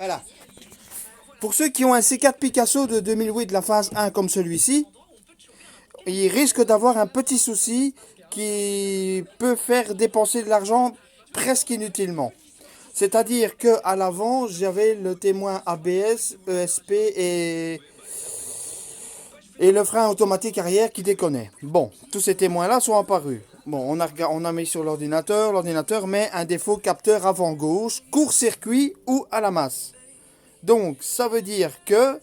Voilà. Pour ceux qui ont un C4 Picasso de 2008 de la phase 1 comme celui-ci, ils risquent d'avoir un petit souci qui peut faire dépenser de l'argent presque inutilement. C'est-à-dire que à l'avant, j'avais le témoin ABS, ESP et le frein automatique arrière qui déconnait. Bon, tous ces témoins-là sont apparus. Bon, on a mis sur l'ordinateur. L'ordinateur met un défaut capteur avant gauche, court-circuit ou à la masse. Donc, ça veut dire que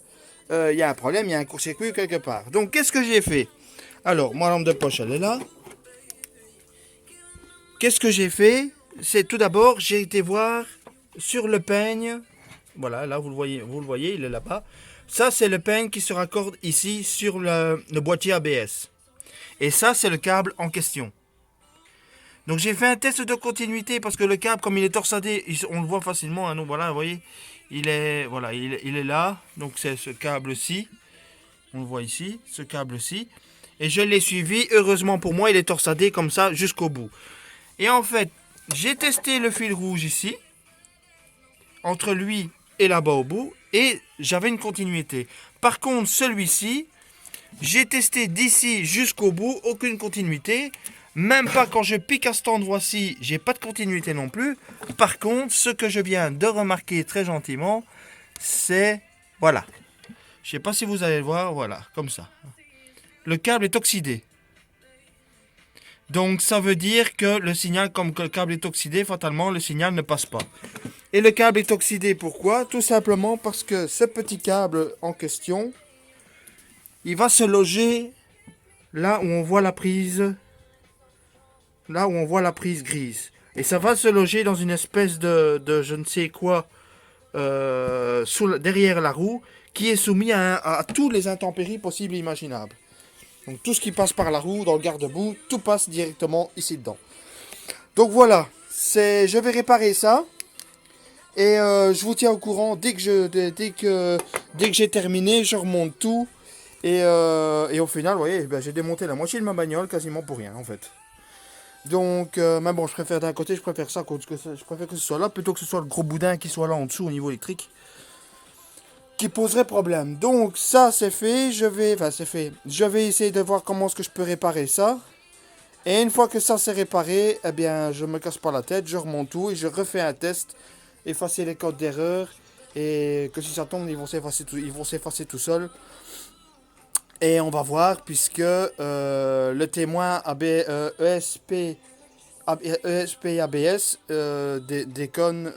il y a un problème, il y a un court-circuit quelque part. Donc, qu'est-ce que j'ai fait? Alors, ma lampe de poche, elle est là. Qu'est-ce que j'ai fait? C'est tout d'abord, j'ai été voir sur le peigne. Voilà, là, vous le voyez, il est là-bas. Ça, c'est le peigne qui se raccorde ici sur le boîtier ABS. Et ça, c'est le câble en question. Donc, j'ai fait un test de continuité parce que le câble, comme il est torsadé, on le voit facilement. Hein, donc, voilà, vous voyez, il est là. Donc, c'est ce câble-ci. On le voit ici, ce câble-ci. Et je l'ai suivi. Heureusement pour moi, il est torsadé comme ça jusqu'au bout. Et en fait, j'ai testé le fil rouge ici, entre lui et là-bas au bout, et j'avais une continuité. Par contre, celui-ci, j'ai testé d'ici jusqu'au bout, aucune continuité. Même pas quand je pique à cet endroit-ci, j'ai pas de continuité non plus. Par contre, ce que je viens de remarquer très gentiment, c'est... Voilà. Je sais pas si vous allez le voir, voilà, comme ça. Le câble est oxydé. Donc ça veut dire que le signal, comme que le câble est oxydé, fatalement le signal ne passe pas. Et le câble est oxydé, pourquoi? Tout simplement parce que ce petit câble en question, il va se loger là où on voit la prise, grise. Et ça va se loger dans une espèce de je ne sais quoi derrière la roue, qui est soumis à tous les intempéries possibles et imaginables. Donc tout ce qui passe par la roue, dans le garde-boue, tout passe directement ici dedans. Donc voilà, je vais réparer ça. Et je vous tiens au courant dès que j'ai terminé, je remonte tout. Et au final, vous voyez, ben, j'ai démonté la moitié de ma bagnole quasiment pour rien en fait. Donc, mais bon, je préfère d'un côté, je préfère ça, je préfère que ce soit là plutôt que ce soit le gros boudin qui soit là en dessous au niveau électrique, qui poserait problème. Donc ça c'est fait, c'est fait. Je vais essayer de voir comment est-ce que je peux réparer ça. Et une fois que ça c'est réparé, eh bien je me casse pas la tête, je remonte tout et je refais un test, effacer les codes d'erreur et que si ça tombe ils vont s'effacer tout seuls. Et on va voir puisque le témoin ESP et ABS déconne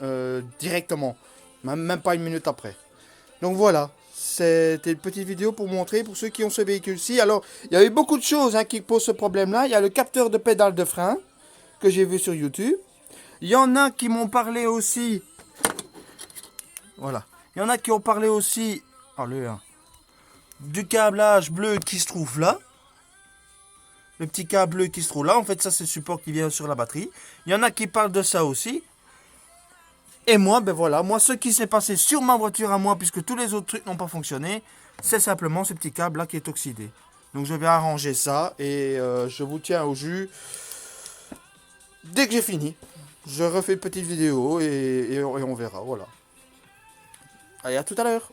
directement, même pas une minute après. Donc voilà, c'était une petite vidéo pour montrer pour ceux qui ont ce véhicule-ci. Alors, il y a eu beaucoup de choses qui posent ce problème-là. Il y a le capteur de pédale de frein que j'ai vu sur YouTube. Il y en a qui m'ont parlé aussi. Voilà. Il y en a qui ont parlé aussi du câblage bleu qui se trouve là. Le petit câble bleu qui se trouve là. En fait, ça, c'est le support qui vient sur la batterie. Il y en a qui parlent de ça aussi. Et moi, ben voilà, moi ce qui s'est passé sur ma voiture à moi, puisque tous les autres trucs n'ont pas fonctionné, c'est simplement ce petit câble là qui est oxydé. Donc je vais arranger ça et je vous tiens au jus dès que j'ai fini. Je refais une petite vidéo et on verra, voilà. Allez, à tout à l'heure.